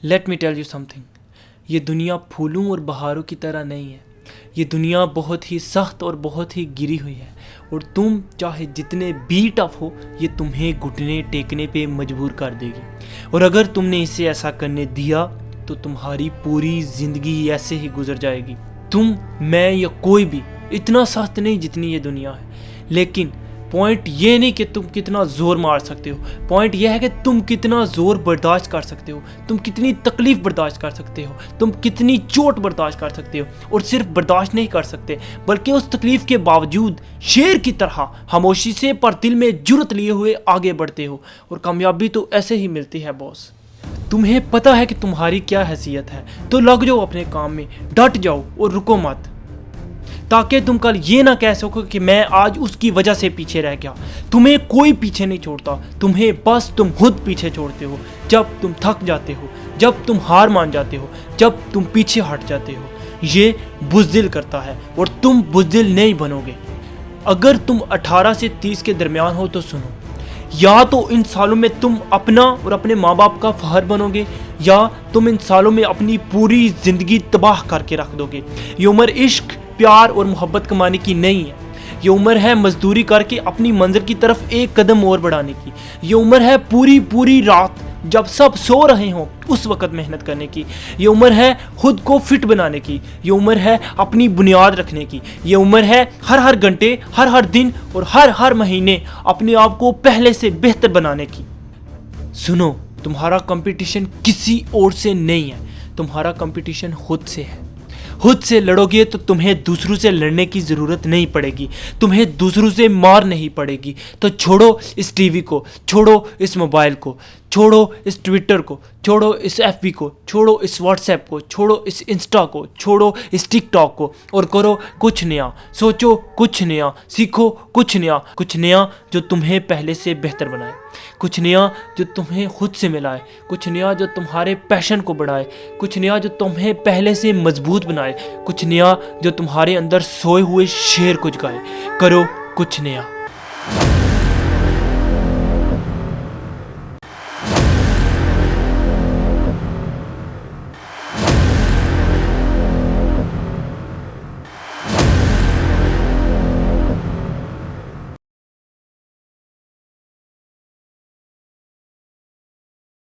Late me tell you something, ये दुनिया फूलों और बहारों की तरह नहीं है। ये दुनिया बहुत ही सख्त और बहुत ही गिरी हुई है, और तुम चाहे जितने भी टफ हो, ये तुम्हें घुटने टेकने पे मजबूर कर देगी। और अगर तुमने इसे ऐसा करने दिया तो तुम्हारी पूरी ज़िंदगी ऐसे ही गुजर जाएगी। तुम, मैं या कोई भी इतना सख्त नहीं जितनी ये दुनिया है, लेकिन पॉइंट ये नहीं कि तुम कितना ज़ोर मार सकते हो, पॉइंट यह है कि तुम कितना ज़ोर बर्दाश्त कर सकते हो, तुम कितनी तकलीफ़ बर्दाश्त कर सकते हो, तुम कितनी चोट बर्दाश्त कर सकते हो। और सिर्फ बर्दाश्त नहीं कर सकते, बल्कि उस तकलीफ़ के बावजूद शेर की तरह खामोशी से पर दिल में जुर्रत लिए हुए आगे बढ़ते हो। और कामयाबी तो ऐसे ही मिलती है बॉस। तुम्हें पता है कि तुम्हारी क्या हैसियत है, तो लग जाओ अपने काम में, डट जाओ और रुको मत, ताकि तुम कल ये ना कह सको कि मैं आज उसकी वजह से पीछे रह गया। तुम्हें कोई पीछे नहीं छोड़ता, तुम्हें बस तुम खुद पीछे छोड़ते हो। जब तुम थक जाते हो, जब तुम हार मान जाते हो, जब तुम पीछे हट जाते हो, ये बुज़दिल करता है और तुम बुज़दिल नहीं बनोगे। अगर तुम 18 से 30 के दरमियान हो तो सुनो, या तो इन सालों में तुम अपना और अपने माँ बाप का फहर बनोगे, या तुम इन सालों में अपनी पूरी ज़िंदगी तबाह करके रख दोगे। ये उम्र इश्क, प्यार और मोहब्बत कमाने की नहीं है। ये उम्र है मजदूरी करके अपनी मंजिल की तरफ एक कदम और बढ़ाने की। ये उम्र है पूरी पूरी रात जब सब सो रहे हों उस वक़्त मेहनत करने की। ये उम्र है खुद को फिट बनाने की। ये उम्र है अपनी बुनियाद रखने की। ये उम्र है हर हर घंटे, हर हर दिन और हर हर महीने अपने आप को पहले से बेहतर बनाने की। सुनो, तुम्हारा कंपटीशन किसी और से नहीं है, तुम्हारा कंपटीशन खुद से है। खुद से लड़ोगे तो तुम्हें दूसरों से लड़ने की ज़रूरत नहीं पड़ेगी, तुम्हें दूसरों से मार नहीं पड़ेगी। तो छोड़ो इस टीवी को, छोड़ो इस मोबाइल को, छोड़ो इस ट्विटर को, छोड़ो इस एफबी को, छोड़ो इस व्हाट्सएप को, छोड़ो इस इंस्टा को, छोड़ो इस टिकटॉक को, और करो कुछ नया। सोचो कुछ नया, सीखो कुछ नया जो तुम्हें पहले से बेहतर बनाए, कुछ नया जो तुम्हें खुद से मिलाए, कुछ नया जो तुम्हारे पैशन को बढ़ाए, कुछ नया जो तुम्हें पहले से मजबूत बनाए, कुछ नया जो तुम्हारे अंदर सोए हुए शेर को जगाए। करो कुछ नया।